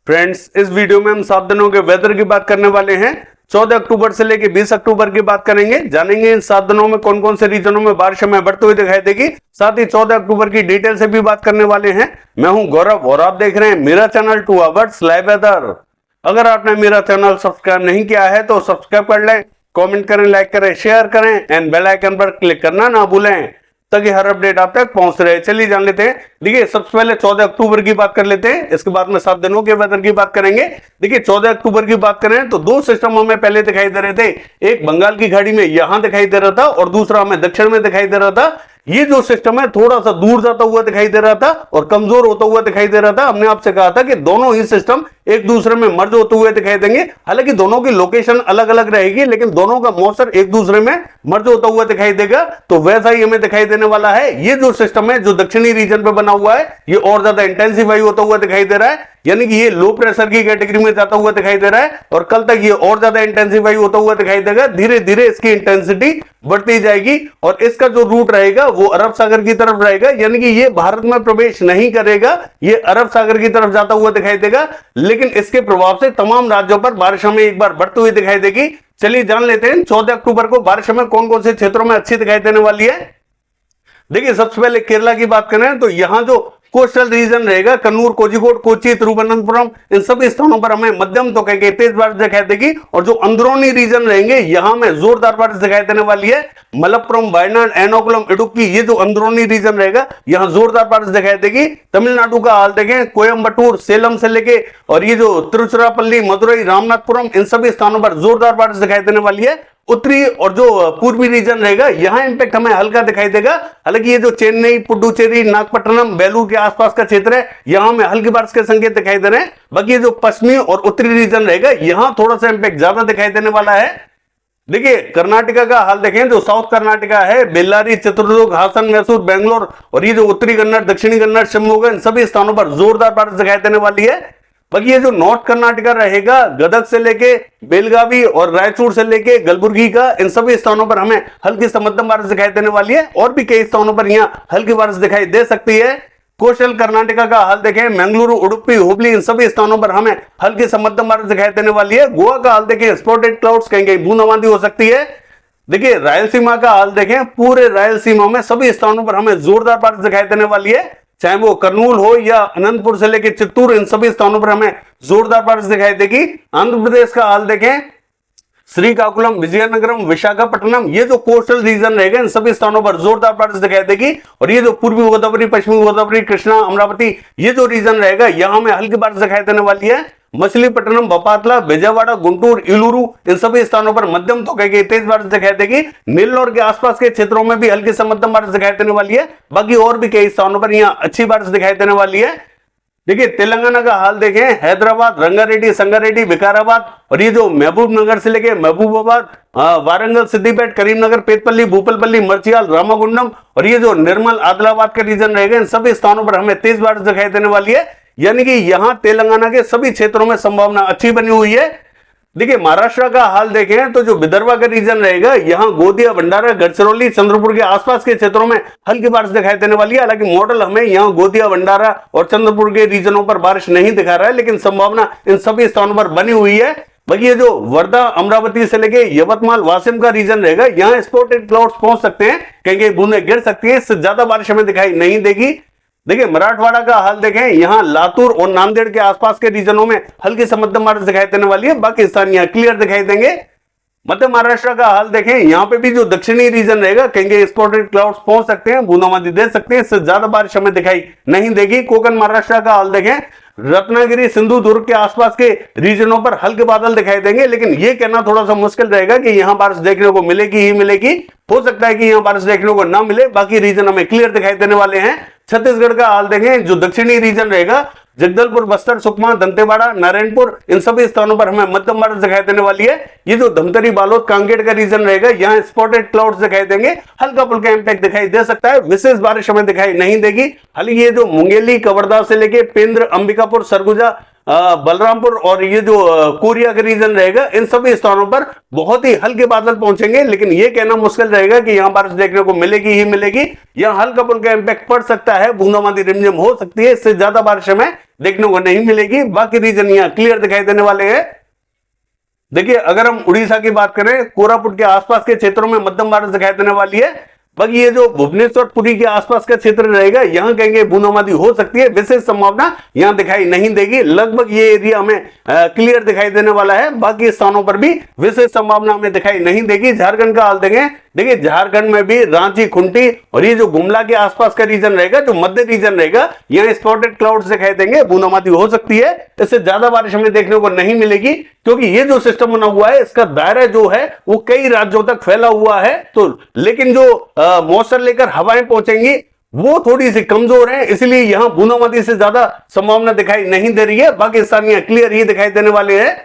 Friends, इस video में हम 7 दिनों के वेदर की बात करने वाले हैं। 14 अक्टूबर से लेकर 20 अक्टूबर की बात करेंगे। जानेंगे इन 7 दिनों में कौन कौन से रीजनों में बारिश हमें बढ़ती हुई दिखाई देगी। साथ ही 14 अक्टूबर की डिटेल से भी बात करने वाले हैं। मैं हूं गौरव और आप देख रहे हैं मेरा चैनल 2 आवर्स लाइव वेदर। अगर आपने मेरा चैनल सब्सक्राइब नहीं किया है तो सब्सक्राइब कर लें, कमेंट करें, लाइक करें, शेयर करें एंड बेल आइकन पर क्लिक करना ना भूलें ताकि हर अपडेट आप तक पहुंच रहे। चलिए जान लेते हैं। देखिए, सबसे पहले 14 अक्टूबर की बात कर लेते हैं, इसके बाद में 7 दिनों के वेदर की बात करेंगे। देखिए, 14 अक्टूबर की बात करें तो दो सिस्टम हमें पहले दिखाई दे रहे थे। एक बंगाल की खाड़ी में यहां दिखाई दे रहा था और दूसरा हमें दक्षिण में दिखाई दे रहा था। ये जो सिस्टम है थोड़ा सा दूर जाता हुआ दिखाई दे रहा था और कमजोर होता हुआ दिखाई दे रहा था। हमने आपसे कहा था कि दोनों ही सिस्टम एक दूसरे में मर्ज होते हुए दिखाई देंगे। हालांकि दोनों की लोकेशन अलग अलग रहेगी लेकिन दोनों का मौसम एक दूसरे में मर्ज होता हुआ दिखाई देगा। तो वैसा ही हमें दिखाई देने वाला है। ये जो सिस्टम है जो दक्षिणी रीजन पे बना हुआ है ये और ज्यादा इंटेंसिफाई होता हुआ दिखाई दे रहा है, यानी कि ये लो प्रेशर की कैटेगरी में जाता हुआ दिखाई दे रहा है और कल तक ये और ज्यादा इंटेंसिफाई होता हुआ दिखाई देगा। धीरे धीरे इसकी इंटेंसिटी बढ़ती जाएगी और इसका जो रूट रहेगा वो अरब सागर की तरफ रहेगा, यानी कि ये भारत में प्रवेश नहीं करेगा, ये अरब सागर की तरफ जाता हुआ दिखाई देगा। लेकिन इसके प्रभाव से तमाम राज्यों पर बारिश हमें एक बार बढ़ती हुई दिखाई देगी। चलिए जान लेते हैं 14 अक्टूबर को बारिश हमें कौन कौन से क्षेत्रों में अच्छी दिखाई देने वाली है। देखिए, सबसे पहले केरला की बात करें तो यहां जो कोस्टल रीजन रहेगा, कन्नूर, कोझिकोड, कोच्चि, तिरुवनंतपुरम, इन सभी स्थानों पर हमें मध्यम तो कह तेज बारिश दिखाई देगी और जो अंदरूनी रीजन रहेंगे यहां में जोरदार बारिश दिखाई देने वाली है। मलप्पुरम, वायनाड, एर्नाकुलम, इडुक्की, ये जो अंदरूनी रीजन रहेगा यहां जोरदार बारिश दिखाई देगी। तमिलनाडु का हाल देखें, कोयम्बटूर, सेलम से लेके और ये जो तिरुचिरापल्ली, मदुरई, रामनाथपुरम, इन सभी स्थानों पर जोरदार बारिश दिखाई देने वाली है। उत्तरी और जो पूर्वी रीजन रहेगा यहां इंपैक्ट हमें हल्का दिखाई देगा। हालांकि ये जो चेन्नई, पुडुचेरी, नागपट्टनम, बेलूर के आसपास का क्षेत्र है यहां में हल्की बारिश के संकेत दिखाई दे रहे हैं। बाकी जो पश्चिमी और उत्तरी रीजन रहेगा यहां थोड़ा सा इंपैक्ट ज्यादा दिखाई देने वाला है। देखिए, कर्नाटका का हाल देखें, जो साउथ कर्नाटका है, बेल्लारी, चित्रदुर्ग, हासन, मैसूर, बेंगलोर और ये जो उत्तरी कन्नड़, दक्षिणी कन्नड़, शिवमोगा, इन सभी स्थानों पर जोरदार बारिश दिखाई देने वाली है। बाकी ये जो नॉर्थ कर्नाटका रहेगा, गदग से लेके बेलगावी और रायचूर से लेके गलबुर्गी का, इन सभी स्थानों पर हमें हल्की से मध्यम बारिश दिखाई देने वाली है और भी कई स्थानों पर यहां हल्की बारिश दिखाई दे सकती है। कोस्टल कर्नाटका का हाल देखें, मंगलुरु, उडुपी, हुबली, इन सभी स्थानों पर हमें हल्की से मध्यम बारिश दिखाई देने वाली है। गोवा का हाल देखें, स्पॉटेड क्लाउड्स, कहीं कहीं बूंदाबांदी हो सकती है। देखिए, रायलसीमा का हाल देखें, पूरे रायलसीमा में सभी स्थानों पर हमें जोरदार बारिश दिखाई देने वाली है, चाहे वो कर्नूल हो या अनंतपुर से लेकर चित्तूर, इन सभी स्थानों पर हमें जोरदार बारिश दिखाई देगी। आंध्र प्रदेश का हाल देखें, श्रीकाकुलम, विजयनगरम, विशाखापट्टनम, ये जो कोस्टल रीजन रहेगा इन सभी स्थानों पर जोरदार बारिश दिखाई देगी और ये जो पूर्वी गोदावरी, पश्चिमी गोदावरी, कृष्णा, अमरावती, ये जो रीजन रहेगा यहां में हल्की बारिश दिखाई देने वाली है। मछलीपट्टनम, बपातला, विजयवाड़ा, गुंटूर, इलूरू, इन सभी स्थानों पर मध्यम तो कह तेज बारिश दिखाई देगी। नेल्लोर के आसपास के क्षेत्रों में भी हल्की से मध्यम बारिश दिखाई देने वाली है। बाकी और भी कई स्थानों पर यहां अच्छी बारिश दिखाई देने वाली है। देखिए, तेलंगाना का हाल देखें, हैदराबाद, रंगारेड्डी, संगारेड्डी, विकाराबाद और ये जो महबूब नगर से लेके महबूबाबाद, वारंगल, सिद्दीपेट, करीमनगर, पेटपल्ली, भूपलपल्ली, मर्चियाल, रामागुंडम और ये जो निर्मल, आदिलाबाद का रीजन रहेगा इन सभी स्थानों पर हमें तेज बारिश दिखाई देने वाली है, यानी कि यहां तेलंगाना के सभी क्षेत्रों में संभावना अच्छी बनी हुई है। देखिए, महाराष्ट्र का हाल देखें तो जो विदर्भ का रीजन रहेगा यहां गोदिया, भंडारा, गढ़चिरौली, चंद्रपुर के आसपास के क्षेत्रों में हल्की बारिश दिखाई देने वाली है। हालांकि मॉडल हमें यहां गोदिया, भंडारा और चंद्रपुर के रीजनों पर बारिश नहीं दिखा रहा है, लेकिन संभावना इन सभी स्थानों पर बनी हुई है। बाकी ये जो वर्धा, अमरावती से लेके यवतमाल, वासिम का रीजन रहेगा यहां स्पॉटेड क्लाउड्स पहुंच सकते हैं, कहीं कहीं बूंदें गिर सकती है, इससे ज्यादा बारिश हमें दिखाई नहीं देगी। देखिए, मराठवाड़ा का हाल देखें, यहां लातूर और नांदेड़ के आसपास के रीजनों में हल्की से मध्यम बारिश दिखाई देने वाली है, बाकी स्थान यहां क्लियर दिखाई देंगे। मध्य महाराष्ट्र का हाल देखें, यहां पे भी जो दक्षिणी रीजन रहेगा कहीं स्पॉटेड क्लाउड्स पहुंच सकते हैं, बूंदाबांदी दे सकते हैं, इससे ज्यादा बारिश हमें दिखाई नहीं देगी। कोकण महाराष्ट्र का हाल देखें, रत्नागिरी, सिंधु दुर्ग के आसपास के रीजनों पर हल्के बादल दिखाई देंगे, लेकिन यह कहना थोड़ा सा मुश्किल रहेगा कि यहां बारिश देखने को मिलेगी ही मिलेगी। हो सकता है कि यहां बारिश देखने को ना मिले, बाकी रीजन हमें क्लियर दिखाई देने वाले हैं। छत्तीसगढ़ का हाल देखें, जो दक्षिणी रीजन रहेगा जगदलपुर, बस्तर, सुकमा, दंतेवाड़ा, नारायणपुर, इन सभी स्थानों पर हमें मध्यम बारिश दिखाई देने वाली है। ये जो धमतरी, बालोद, कांकेर का रीजन रहेगा यहां स्पॉटेड क्लाउड्स दिखाई देंगे, हल्का फुल्का इंपैक्ट दिखाई दे सकता है, विशेष बारिश हमें दिखाई नहीं देगी। हालांकि ये जो मुंगेली, कवर्धा से लेके पेंद्र, अंबिकापुर, सरगुजा, बलरामपुर और ये जो कोरिया का रीजन रहेगा, इन सभी स्थानों पर बहुत ही हल्के बादल पहुंचेंगे, लेकिन ये कहना मुश्किल रहेगा कि यहां बारिश देखने को मिलेगी ही मिलेगी। यहां हल्का फुल्का इंपैक्ट पड़ सकता है, बूंदाबांदी रिमझिम हो सकती है, इससे ज्यादा बारिश हमें देखने को नहीं मिलेगी। बाकी रीजन यहां क्लियर दिखाई देने वाले हैं। देखिए अगर हम उड़ीसा की बात करें, कोरापुट के आसपास के क्षेत्रों में मध्यम बारिश दिखाई देने वाली है। बाकी ये जो भुवनेश्वर पुरी के आसपास का क्षेत्र रहेगा, यहां कहेंगे बूंदाबांदी हो सकती है, विशेष संभावना यहां दिखाई नहीं देगी। लगभग ये एरिया हमें क्लियर दिखाई देने वाला है। बाकी स्थानों पर भी विशेष संभावना हमें दिखाई नहीं देगी। झारखंड का हाल देखें, देखिए झारखंड में भी रांची, खुंटी और ये जो गुमला के आसपास का रीजन रहेगा, जो मध्य रीजन रहेगा, यहाँ स्पॉटेड क्लाउड्स दिखाई देंगे, बूंदाबांदी हो सकती है। इससे ज्यादा बारिश हमें देखने को नहीं मिलेगी, क्योंकि ये जो सिस्टम बना हुआ है इसका दायरा जो है वो कई राज्यों तक फैला हुआ है। तो लेकिन जो मॉइस्चर लेकर हवाएं पहुंचेंगी वो थोड़ी सी कमजोर है, इसलिए यहां बूंदाबांदी से ज्यादा संभावना दिखाई नहीं दे रही है। बाकी स्थानीय क्लियर ही दिखाई देने वाले हैं।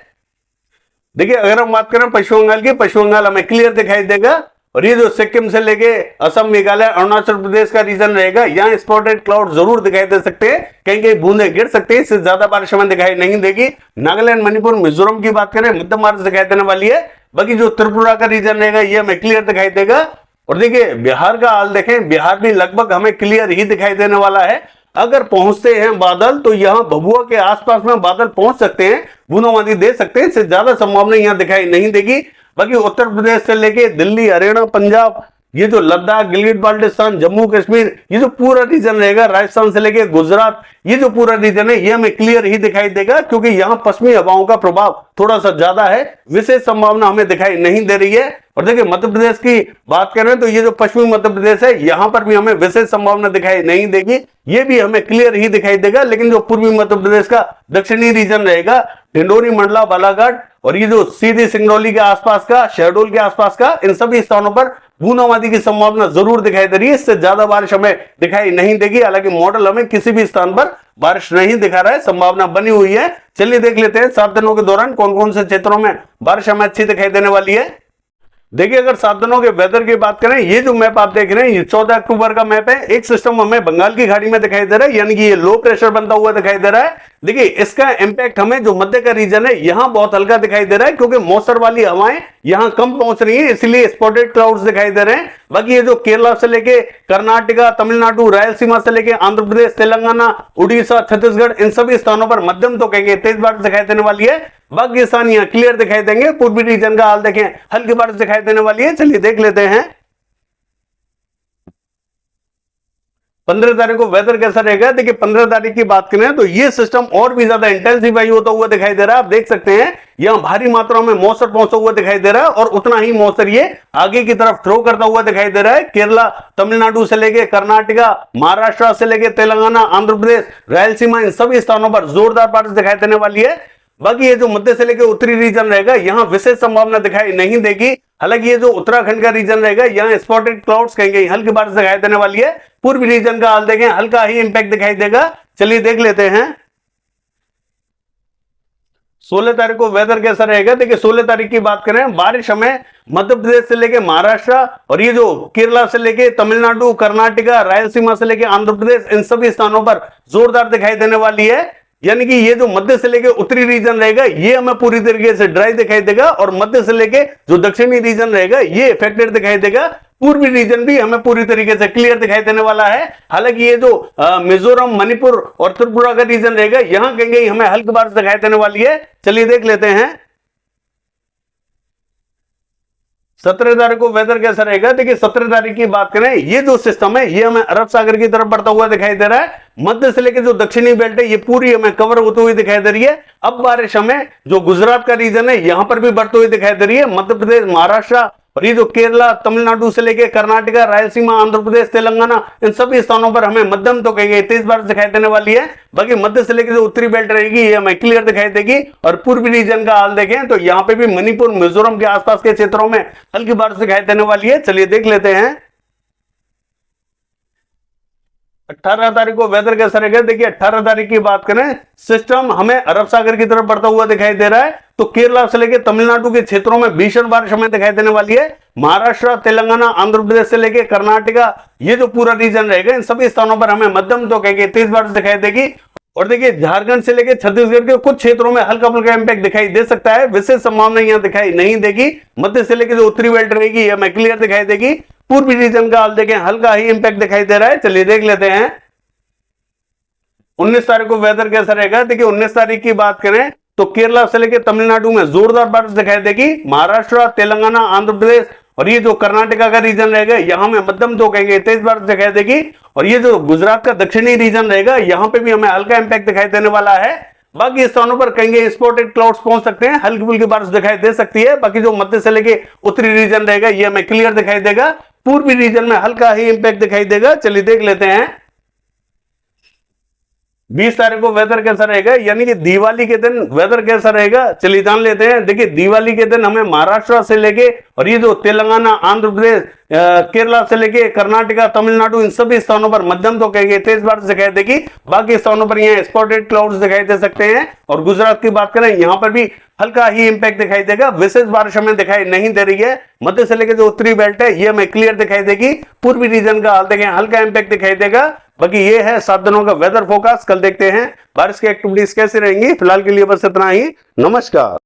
देखिए अगर हम बात करें पश्चिम बंगाल की, पश्चिम बंगाल हमें क्लियर दिखाई देगा। और ये जो सिक्किम से लेके असम, मेघालय, अरुणाचल प्रदेश का रीजन रहेगा, यहाँ स्पॉटेड क्लाउड जरूर दिखाई दे सकते हैं, कहीं कहीं बूंदे गिर सकते हैं, इससे ज्यादा बारिश हमें दिखाई नहीं देगी। नागालैंड, मणिपुर, मिजोरम की बात करें, मध्यम बारिश दिखाई देने वाली है। बाकी जो त्रिपुरा का रीजन रहेगा ये हमें क्लियर दिखाई देगा। और देखिए बिहार का हाल देखें, बिहार भी लगभग हमें क्लियर ही दिखाई देने वाला है। अगर पहुंचते हैं बादल तो यहां भभुआ के आसपास में बादल पहुंच सकते हैं, बूंदाबांदी दे सकते हैं, इससे ज्यादा संभावना यहां दिखाई नहीं देगी। बाकी उत्तर प्रदेश से लेके दिल्ली, हरियाणा, पंजाब, ये जो लद्दाख, गिलगित बाल्टिस्तान, जम्मू कश्मीर, ये जो पूरा रीजन रहेगा, राजस्थान से लेके गुजरात, ये जो पूरा रीजन है ये हमें क्लियर ही दिखाई देगा, क्योंकि यहाँ पश्चिमी हवाओं का प्रभाव थोड़ा सा ज्यादा है। विशेष संभावना हमें दिखाई नहीं दे रही है। और देखिए मध्य प्रदेश की बात करें तो ये जो पश्चिमी मध्य प्रदेश है, यहां पर भी हमें विशेष संभावना दिखाई नहीं देगी, ये भी हमें क्लियर ही दिखाई देगा। लेकिन जो पूर्वी मध्य प्रदेश का दक्षिणी रीजन रहेगा, डिंडोरी, मंडला, बालाघाट और ये जो सीधी सिंगरौली के आसपास का, शहडोल के आसपास का, इन सभी स्थानों पर बूंदाबांदी की संभावना जरूर दिखाई दे रही है। इससे ज्यादा बारिश हमें दिखाई नहीं देगी। हालांकि मॉडल हमें किसी भी स्थान पर बारिश नहीं दिखा रहा है, संभावना बनी हुई है। चलिए देख लेते हैं 7 दिनों के दौरान कौन कौन से क्षेत्रों में बारिश हमें अच्छी दिखाई देने वाली है। देखिए अगर 7 दिनों के वेदर की बात करें, ये जो मैप आप देख रहे हैं ये 14 अक्टूबर का मैप है। एक सिस्टम हमें बंगाल की खाड़ी में दिखाई दे रहा है, यानी कि ये लो प्रेशर बनता हुआ दिखाई दे रहा है। देखिए इसका इंपैक्ट हमें जो मध्य का रीजन है यहां बहुत हल्का दिखाई दे रहा है, क्योंकि मौसर वाली हवाएं यहां कम पहुंच रही है, इसलिए स्पॉटेड क्लाउड्स दिखाई दे रहे हैं। बाकी ये जो केरला से लेके कर्नाटका, तमिलनाडु, रायलसीमा से लेके आंध्र प्रदेश, तेलंगाना, उड़ीसा, छत्तीसगढ़, इन सभी स्थानों पर मध्यम तो कहेंगे तेज बारिश दिखाई देने वाली है। बाकी स्थान यहाँ क्लियर दिखाई देंगे। पूर्वी रीजन का हाल देखें, हल्की बारिश दिखाई देने वाली है। चलिए देख लेते हैं 15 तारीख को वेदर कैसा रहेगा। देखिए 15 तारीख की बात करें तो ये सिस्टम और भी ज्यादा इंटेंसिफाई होता हुआ दिखाई दे रहा है। आप देख सकते हैं यहां भारी मात्रा में मॉइस्चर पहुंचता हुआ दिखाई दे रहा है, और उतना ही मॉइस्चर ये आगे की तरफ थ्रो करता हुआ दिखाई दे रहा है। केरला, तमिलनाडु से लेके कर्नाटका, महाराष्ट्र से लेके तेलंगाना, आंध्र प्रदेश, रायलसीमा, इन सभी स्थानों पर जोरदार बारिश दिखाई देने वाली है। बाकी ये जो मध्य से लेकर उत्तरी रीजन रहेगा यहां विशेष संभावना दिखाई नहीं देगी। हालांकि ये जो उत्तराखंड का रीजन रहेगा यहाँ स्पॉटेड क्लाउड्स कहेंगे हल्की बारिश दिखाई देने वाली है। पूर्वी रीजन का हाल देखें, हल्का ही इंपैक्ट दिखाई देगा। चलिए देख लेते हैं 16 तारीख को वेदर कैसा रहेगा। देखिए 16 तारीख की बात करें, बारिश हमें मध्य प्रदेश से लेके महाराष्ट्र और ये जो केरला से लेके तमिलनाडु, कर्नाटका, रायलसीमा से लेके आंध्र प्रदेश, इन सभी स्थानों पर जोरदार दिखाई देने वाली है। यानी कि ये जो मध्य से लेके उत्तरी रीजन रहेगा ये हमें पूरी तरीके से ड्राई दिखाई देगा, और मध्य से लेके जो दक्षिणी रीजन रहेगा ये इफेक्टेड दिखाई देगा। पूर्वी रीजन भी हमें पूरी तरीके से क्लियर दिखाई देने वाला है। हालांकि ये जो मिजोरम, मणिपुर और त्रिपुरा का रीजन रहेगा यहां कहीं हमें हल्की बारिश दिखाई देने वाली है। चलिए देख लेते हैं 17 तारीख को वेदर कैसा रहेगा। देखिए 17 तारीख की बात करें, ये जो सिस्टम है ये हमें अरब सागर की तरफ बढ़ता हुआ दिखाई दे रहा है। मध्य से लेकर जो दक्षिणी बेल्ट है ये पूरी हमें कवर होती हुई दिखाई दे रही है। अब बारिश हमें जो गुजरात का रीजन है यहां पर भी बढ़ती हुई दिखाई दे रही है। मध्य प्रदेश, महाराष्ट्र और ये जो केरला, तमिलनाडु से लेके कर्नाटका, रायलसीमा, आंध्र प्रदेश, तेलंगाना, इन सभी स्थानों पर हमें मध्यम तो कहेंगे तेज बारिश दिखाई देने वाली है। बाकी मध्य से लेकर जो उत्तरी बेल्ट रहेगी ये हमें क्लियर दिखाई देगी। और पूर्वी रीजन का हाल देखें तो यहाँ पे भी मणिपुर, मिजोरम के आसपास के क्षेत्रों में हल्की बारिश दिखाई देने वाली है। चलिए देख लेते हैं 18 तारीख को वेदर कैसा रहेगा। देखिए 18 तारीख की बात करें, सिस्टम हमें अरब सागर की तरफ बढ़ता हुआ दिखाई दे रहा है। तो केरला से लेकर तमिलनाडु के क्षेत्रों में भीषण बारिश हमें दिखाई देने वाली है। महाराष्ट्र, तेलंगाना, आंध्र प्रदेश से लेकर कर्नाटका, ये जो पूरा रीजन रहेगा इन सभी स्थानों पर हमें मध्यम तो कहेंगे तेज बारिश दिखाई देगी। और देखिए झारखंड से लेकर छत्तीसगढ़ के कुछ क्षेत्रों में हल्का फुल्का इंपैक्ट दिखाई दे सकता है, विशेष संभावना यहां दिखाई नहीं देगी। मध्य से लेकर जो उत्तरी बेल्ट रहेगी यह हमें क्लियर दिखाई देगी। पूर्वी रीजन का हाल देखें हल्का ही इंपैक्ट दिखाई दे रहा है। चलिए देख लेते हैं 19 तारीख को वेदर कैसा रहेगा। देखिए 19 तारीख की बात करें तो केरला से लेकर तमिलनाडु में जोरदार बारिश दिखाई देगी। महाराष्ट्र, तेलंगाना, आंध्र प्रदेश और ये जो कर्नाटका का रीजन रहेगा यहां में मध्यम तो कहेंगे तेज बारिश दिखाई देगी। और ये जो गुजरात का दक्षिणी रीजन रहेगा यहां पे भी हमें हल्का इंपैक्ट दिखाई देने वाला है। बाकी स्थानों पर कहेंगे स्पॉटेड क्लाउड्स पहुंच सकते हैं, हल्की फुल्की बारिश दिखाई दे सकती है। बाकी जो मध्य से लेके उत्तरी रीजन रहेगा ये हमें क्लियर दिखाई देगा। पूर्वी रीजन में हल्का ही इंपैक्ट दिखाई देगा। चलिए देख लेते हैं 20 तारीख को वेदर कैसा रहेगा, यानी कि दिवाली के दिन वेदर कैसा रहेगा। चलिए जान लेते हैं। देखिए दिवाली के दिन हमें महाराष्ट्र से लेके और ये जो तेलंगाना, आंध्र प्रदेश, केरला से लेके कर्नाटका, तमिलनाडु इन सभी स्थानों पर मध्यम तो कहेंगे तेज बारिश दिखाई देगी। बाकी स्थानों पर यहाँ स्पॉटेड क्लाउड्स दिखाई दे सकते हैं। और गुजरात की बात करें यहां पर भी हल्का ही इंपैक्ट दिखाई देगा, विशेष बारिश हमें दिखाई नहीं दे रही है। मध्य से लेकर जो उत्तरी बेल्ट है ये हमें क्लियर दिखाई देगी। पूर्वी रीजन का हाल देखें हल्का इंपैक्ट दिखाई देगा। बाकी ये है 7 दिनों का वेदर फोरकास्ट। कल देखते हैं बारिश की एक्टिविटीज कैसे रहेंगी। फिलहाल के लिए बस इतना ही। नमस्कार।